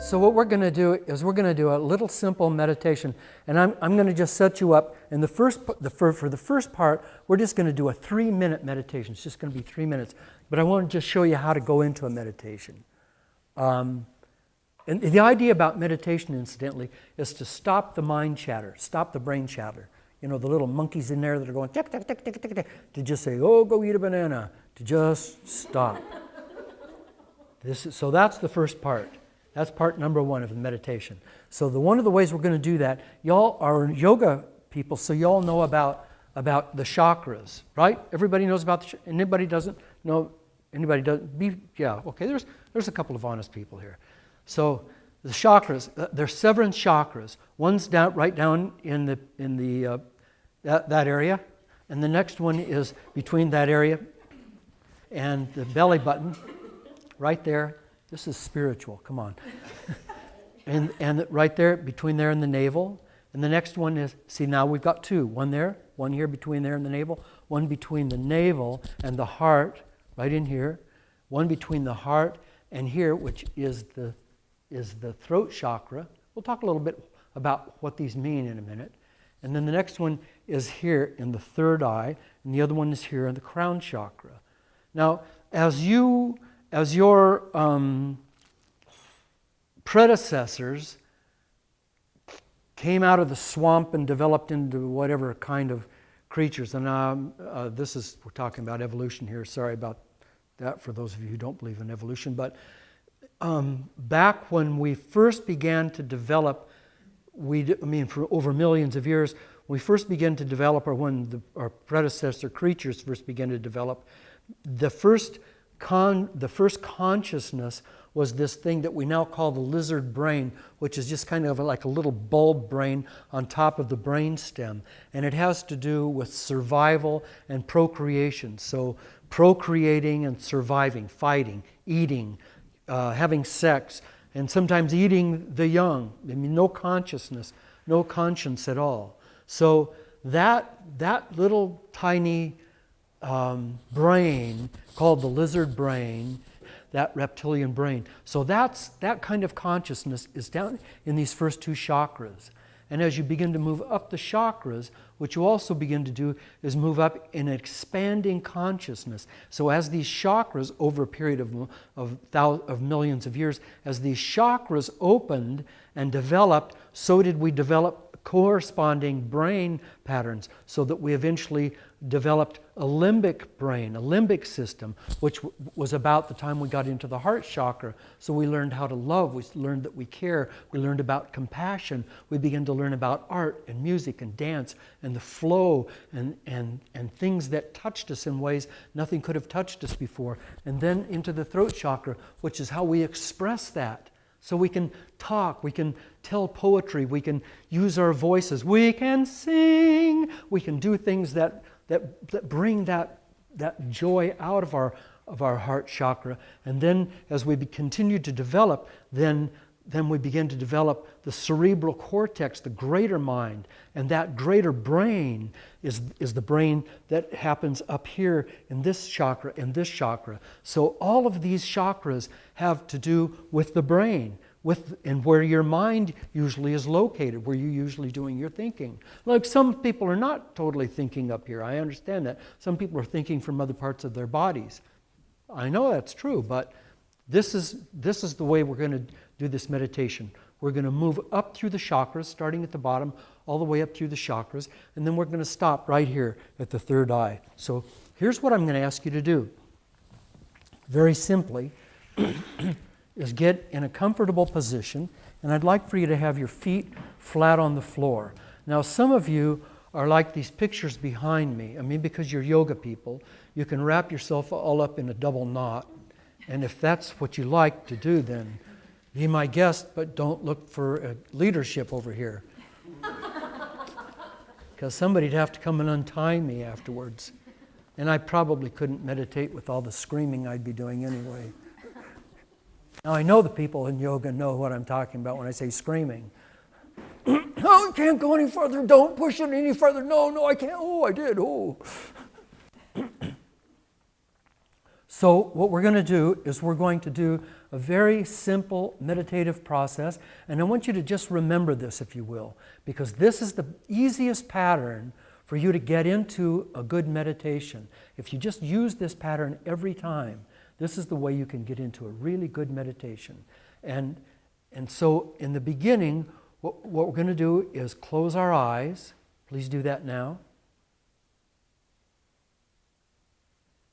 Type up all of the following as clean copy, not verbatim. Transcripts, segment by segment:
So what we're going to do is we're going to do a little simple meditation, and I'm going to just set you up. And for the first part, we're just going to do a 3-minute meditation. It's just going to be 3 minutes. But I want to just show you how to go into a meditation. And the idea about meditation, incidentally, is to stop the mind chatter, stop the brain chatter. You know, the little monkeys in there that are going tick, tick, tick, tick, tick, tick, to just say, oh, go eat a banana, to just stop. So that's the first part. That's part number 1 of the meditation. So one of the ways we're going to do that, y'all are yoga people, so y'all know about the chakras, right? Everybody knows about anybody doesn't know? Anybody doesn't? Yeah, okay, there's a couple of honest people here. So the chakras, there's 7 chakras. One's right down in that area, and the next one is between that area and the belly button, right there. This is spiritual, come on. and right there, between there and the navel. And the next one is, see, now we've got 2. One there, one here between there and the navel, one between the navel and the heart, right in here. One between the heart and here, which is the throat chakra. We'll talk a little bit about what these mean in a minute. And then the next one is here in the third eye, and the other one is here in the crown chakra. Now, as your predecessors came out of the swamp and developed into whatever kind of creatures, and we're talking about evolution here. Sorry about that for those of you who don't believe in evolution, but back when we first began to develop, for over millions of years, we first began to develop, or when our predecessor creatures first began to develop, the first consciousness was this thing that we now call the lizard brain, which is just kind of like a little bulb brain on top of the brain stem. And it has to do with survival and procreation. So procreating and surviving, fighting, eating, having sex, and sometimes eating the young. No consciousness, no conscience at all. So that little tiny brain called the lizard brain, that reptilian brain. So that kind of consciousness is down in these first 2 chakras. And as you begin to move up the chakras, what you also begin to do is move up in expanding consciousness. So as these chakras, over a period of millions of years, as these chakras opened and developed, so did we develop corresponding brain patterns, so that we eventually developed a limbic brain, a limbic system, which was about the time we got into the heart chakra. So we learned how to love, we learned that we care, we learned about compassion, we began to learn about art and music and dance and the flow and things that touched us in ways nothing could have touched us before. And then into the throat chakra, which is how we express that. So we can talk, we can tell poetry, we can use our voices, we can sing, we can do things that bring that joy out of our heart chakra. And then as we continue to develop, then we begin to develop the cerebral cortex, the greater mind. And that greater brain is the brain that happens up here in this chakra and this chakra. So all of these chakras have to do with the brain, and where your mind usually is located, where you're usually doing your thinking. Like some people are not totally thinking up here. I understand that. Some people are thinking from other parts of their bodies. I know that's true, but this is the way we're going to do this meditation. We're going to move up through the chakras, starting at the bottom, all the way up through the chakras, and then we're going to stop right here at the third eye. So here's what I'm going to ask you to do. Very simply, is get in a comfortable position, and I'd like for you to have your feet flat on the floor. Now, some of you are like these pictures behind me. Because you're yoga people, you can wrap yourself all up in a double knot. And if that's what you like to do, then be my guest, but don't look for leadership over here. Because somebody'd have to come and untie me afterwards. And I probably couldn't meditate with all the screaming I'd be doing anyway. Now, I know the people in yoga know what I'm talking about when I say screaming. Oh, I can't go any further. Don't push it any further. No, I can't. Oh, I did. Oh. So what we're going to do is we're going to do a very simple meditative process, and I want you to just remember this, if you will, because this is the easiest pattern for you to get into a good meditation. If you just use this pattern every time, this is the way you can get into a really good meditation. And so in the beginning, what we're going to do is close our eyes. Please do that now.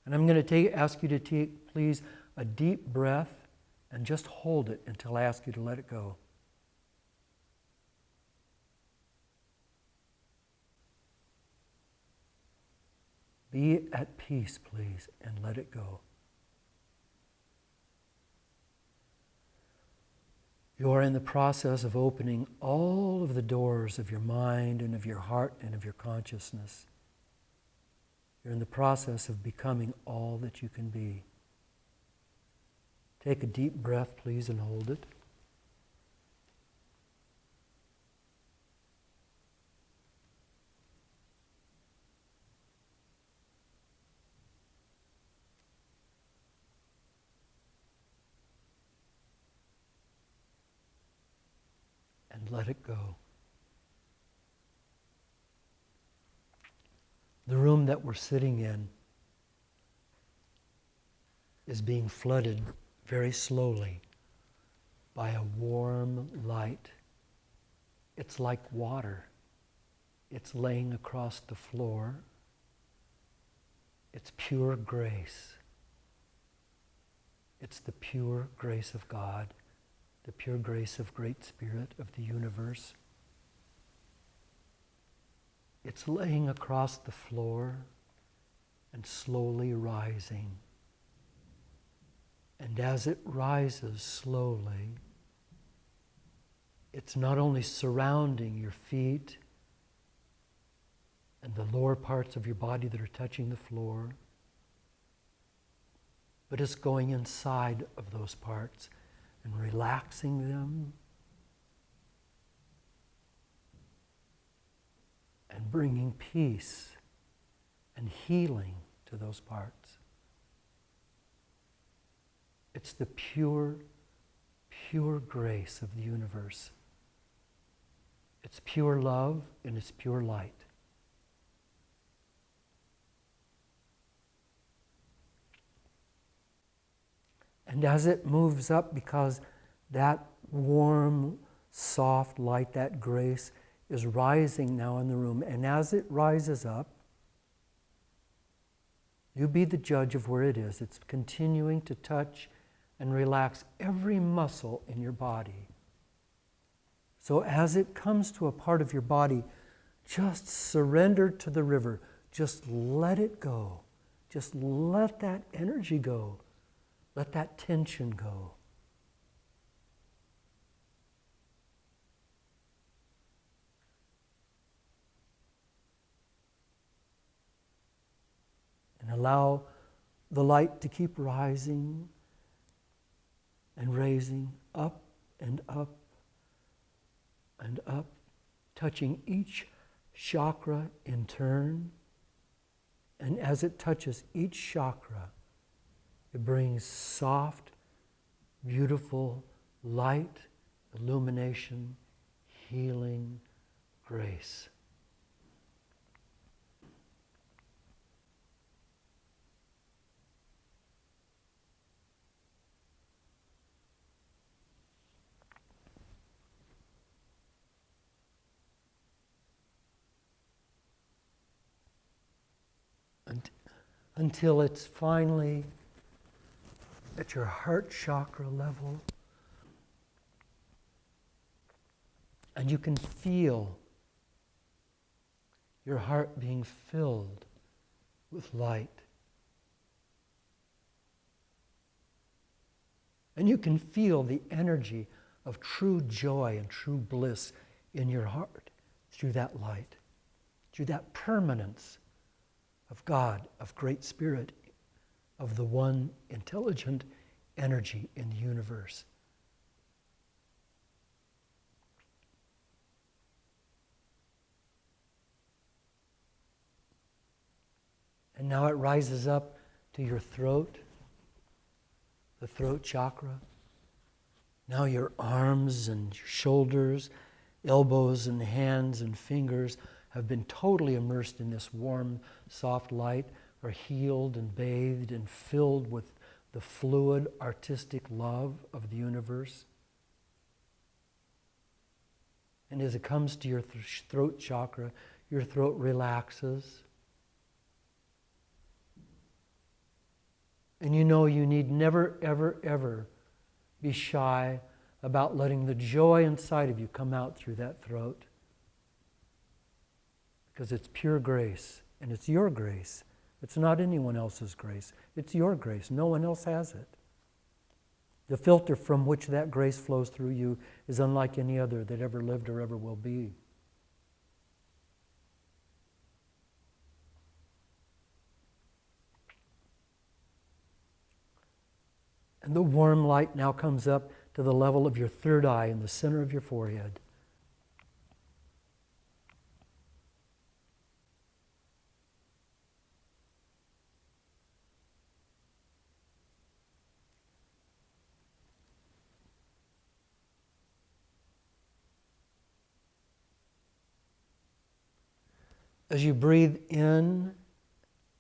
And I'm going to ask you to take, please, a deep breath and just hold it until I ask you to let it go. Be at peace, please, and let it go. You are in the process of opening all of the doors of your mind and of your heart and of your consciousness. You're in the process of becoming all that you can be. Take a deep breath, please, and hold it. And let it go. The room that we're sitting in is being flooded very slowly by a warm light. It's like water. It's laying across the floor. It's pure grace. It's the pure grace of God, the pure grace of Great Spirit of the universe. It's laying across the floor and slowly rising. And as it rises slowly, it's not only surrounding your feet and the lower parts of your body that are touching the floor, but it's going inside of those parts and relaxing them and bringing peace and healing to those parts. It's the pure, pure grace of the universe. It's pure love and it's pure light. And as it moves up, because that warm, soft light, that grace, is rising now in the room. And as it rises up, you be the judge of where it is. It's continuing to touch and relax every muscle in your body. So as it comes to a part of your body, just surrender to the river. Just let it go. Just let that energy go. Let that tension go. And allow the light to keep rising and raising up and up and up, touching each chakra in turn. And as it touches each chakra, it brings soft, beautiful light, illumination, healing, grace. Until it's finally at your heart chakra level, and you can feel your heart being filled with light. And you can feel the energy of true joy and true bliss in your heart through that light, through that permanence of God, of Great Spirit, of the one intelligent energy in the universe. And now it rises up to your throat, the throat chakra. Now your arms and your shoulders, elbows and hands and fingers have been totally immersed in this warm, soft light, are healed and bathed and filled with the fluid, artistic love of the universe. And as it comes to your throat chakra, your throat relaxes. And you know you need never, ever, ever be shy about letting the joy inside of you come out through that throat. Because it's pure grace, and it's your grace. It's not anyone else's grace. It's your grace. No one else has it. The filter from which that grace flows through you is unlike any other that ever lived or ever will be. And the warm light now comes up to the level of your third eye in the center of your forehead. As you breathe in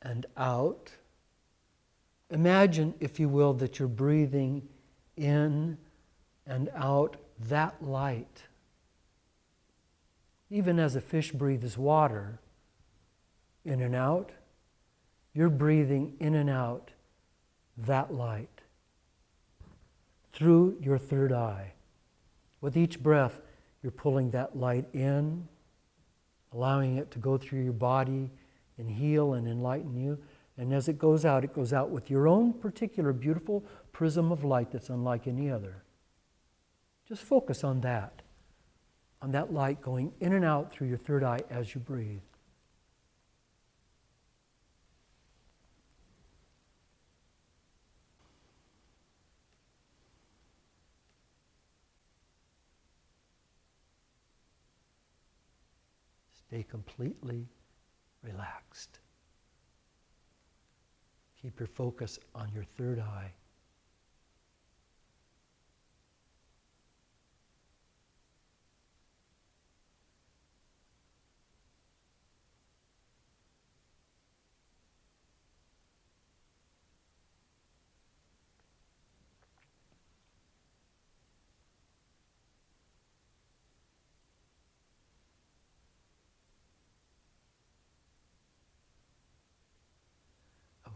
and out, imagine, if you will, that you're breathing in and out that light. Even as a fish breathes water in and out, you're breathing in and out that light through your third eye. With each breath, you're pulling that light in, allowing it to go through your body and heal and enlighten you. And as it goes out with your own particular beautiful prism of light that's unlike any other. Just focus on that light going in and out through your third eye as you breathe. Stay completely relaxed. Keep your focus on your third eye.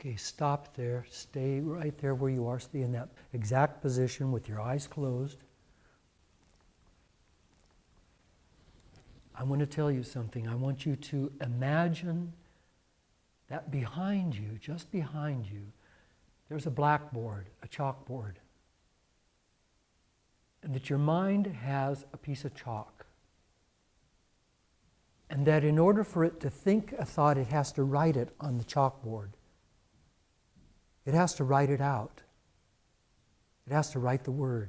Okay, stop there. Stay right there where you are. Stay in that exact position with your eyes closed. I want to tell you something. I want you to imagine that behind you, just behind you, there's a blackboard, a chalkboard. And that your mind has a piece of chalk. And that in order for it to think a thought, it has to write it on the chalkboard. It has to write it out. It has to write the word.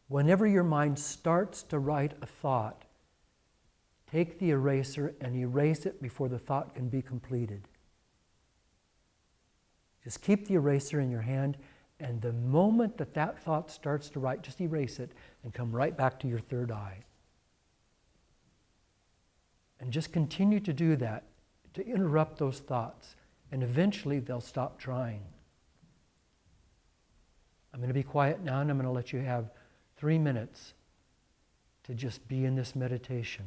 Whenever your mind starts to write a thought, take the eraser and erase it before the thought can be completed. Just keep the eraser in your hand, and the moment that that thought starts to write, just erase it and come right back to your third eye. And just continue to do that, to interrupt those thoughts. And eventually they'll stop trying. I'm going to be quiet now, and I'm going to let you have 3 minutes to just be in this meditation.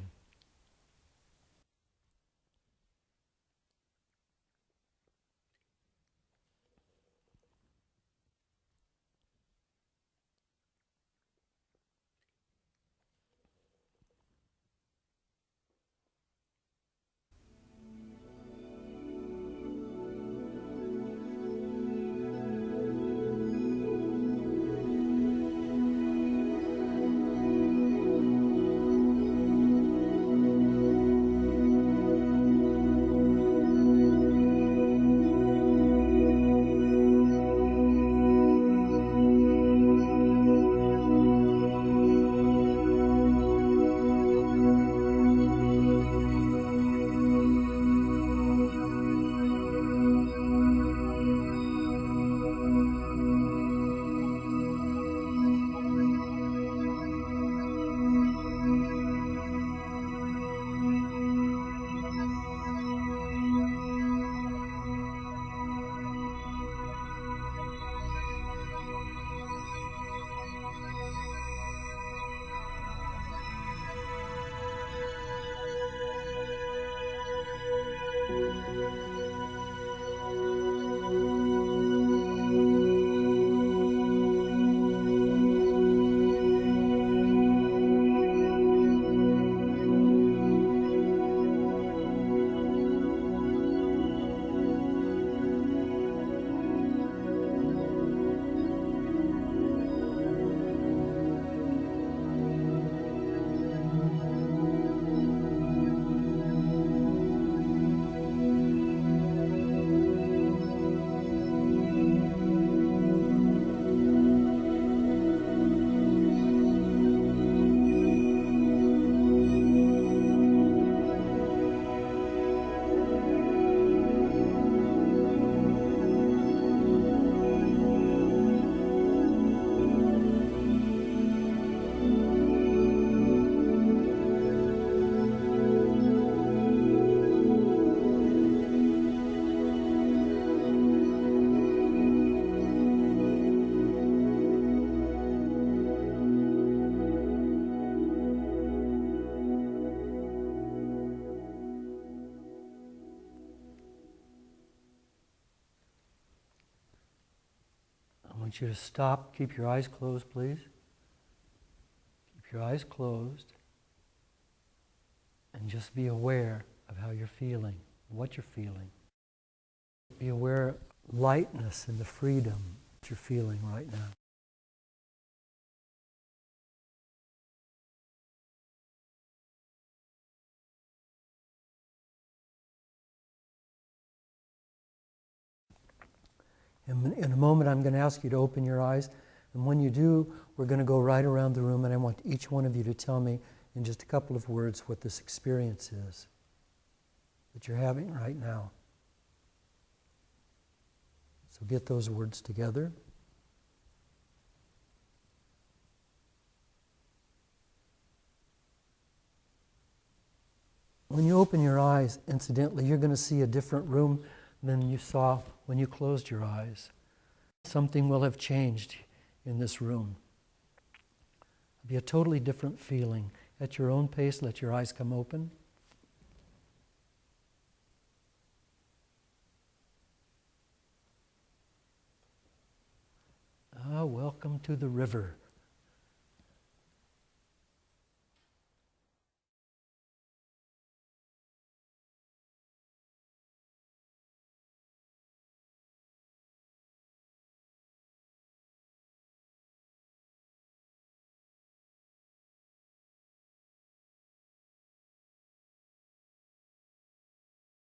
I want you to stop, keep your eyes closed, please. Keep your eyes closed and just be aware of how you're feeling, what you're feeling. Be aware of lightness and the freedom that you're feeling right now. In a moment, I'm going to ask you to open your eyes. And when you do, we're going to go right around the room, and I want each one of you to tell me in just a couple of words what this experience is that you're having right now. So get those words together. When you open your eyes, incidentally, you're going to see a different room than you saw when you closed your eyes. Something will have changed in this room. It'll be a totally different feeling. At your own pace, let your eyes come open. Welcome to the river.